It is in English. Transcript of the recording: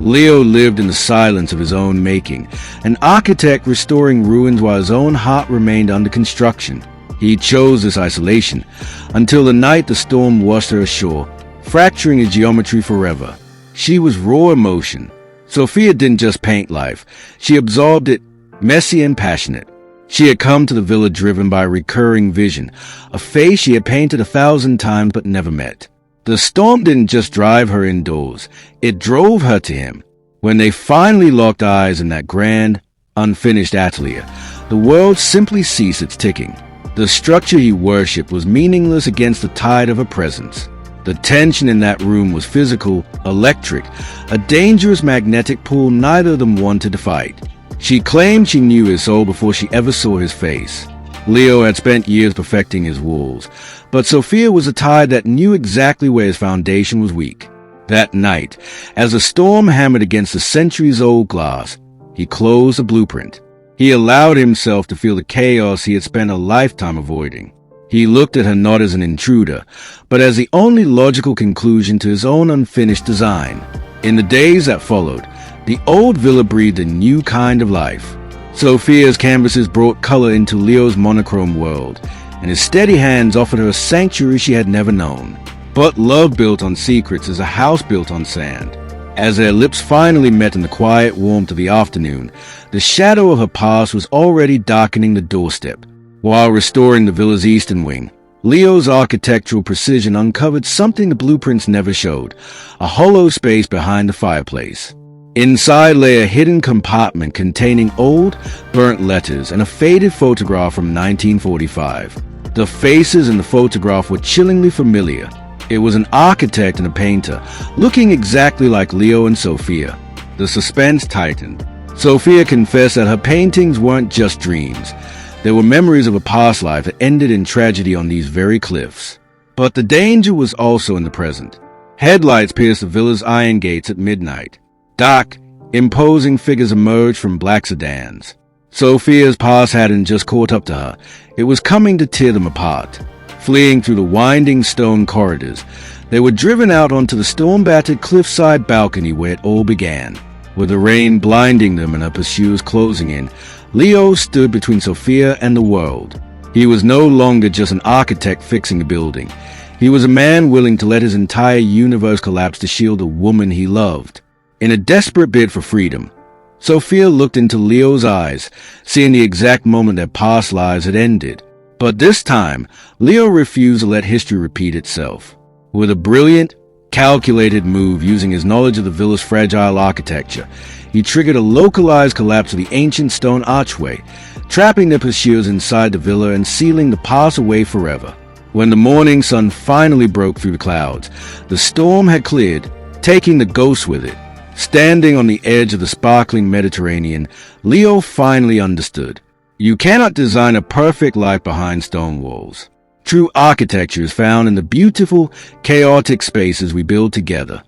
Leo lived in the silence of his own making, an architect restoring ruins while his own heart remained under construction. He chose this isolation, until the night the storm washed her ashore, fracturing his geometry forever. She was raw emotion. Sophia didn't just paint life, she absorbed it, messy and passionate. She had come to the villa driven by a recurring vision, a face she had painted 1,000 times but never met. The storm didn't just drive her indoors, it drove her to him. When they finally locked eyes in that grand, unfinished atelier, the world simply ceased its ticking. The structure he worshipped was meaningless against the tide of her presence. The tension in that room was physical, electric, a dangerous magnetic pull neither of them wanted to fight. She claimed she knew his soul before she ever saw his face. Leo had spent years perfecting his walls, but Sophia was a tide that knew exactly where his foundation was weak. That night, as the storm hammered against the centuries-old glass, he closed the blueprint. He allowed himself to feel the chaos he had spent a lifetime avoiding. He looked at her not as an intruder, but as the only logical conclusion to his own unfinished design. In the days that followed, the old villa breathed a new kind of life. Sophia's canvases brought color into Leo's monochrome world, and his steady hands offered her a sanctuary she had never known. But love built on secrets is a house built on sand. As their lips finally met in the quiet warmth of the afternoon, the shadow of her past was already darkening the doorstep. While restoring the villa's eastern wing, Leo's architectural precision uncovered something the blueprints never showed, a hollow space behind the fireplace. Inside lay a hidden compartment containing old, burnt letters and a faded photograph from 1945. The faces in the photograph were chillingly familiar. It was an architect and a painter, looking exactly like Leo and Sophia. The suspense tightened. Sophia confessed that her paintings weren't just dreams. They were memories of a past life that ended in tragedy on these very cliffs. But the danger was also in the present. Headlights pierced the villa's iron gates at midnight. Dark, imposing figures emerged from black sedans. Sophia's past hadn't just caught up to her. It was coming to tear them apart. Fleeing through the winding stone corridors, they were driven out onto the storm-battered cliffside balcony where it all began. With the rain blinding them and her pursuers closing in, Leo stood between Sophia and the world. He was no longer just an architect fixing a building. He was a man willing to let his entire universe collapse to shield a woman he loved. In a desperate bid for freedom, Sophia looked into Leo's eyes, seeing the exact moment their past lives had ended. But this time, Leo refused to let history repeat itself. With a brilliant, calculated move using his knowledge of the villa's fragile architecture, he triggered a localized collapse of the ancient stone archway, trapping their pursuers inside the villa and sealing the pass away forever. When the morning sun finally broke through the clouds, the storm had cleared, taking the ghosts with it. Standing on the edge of the sparkling Mediterranean, Leo finally understood. You cannot design a perfect life behind stone walls. True architecture is found in the beautiful, chaotic spaces we build together.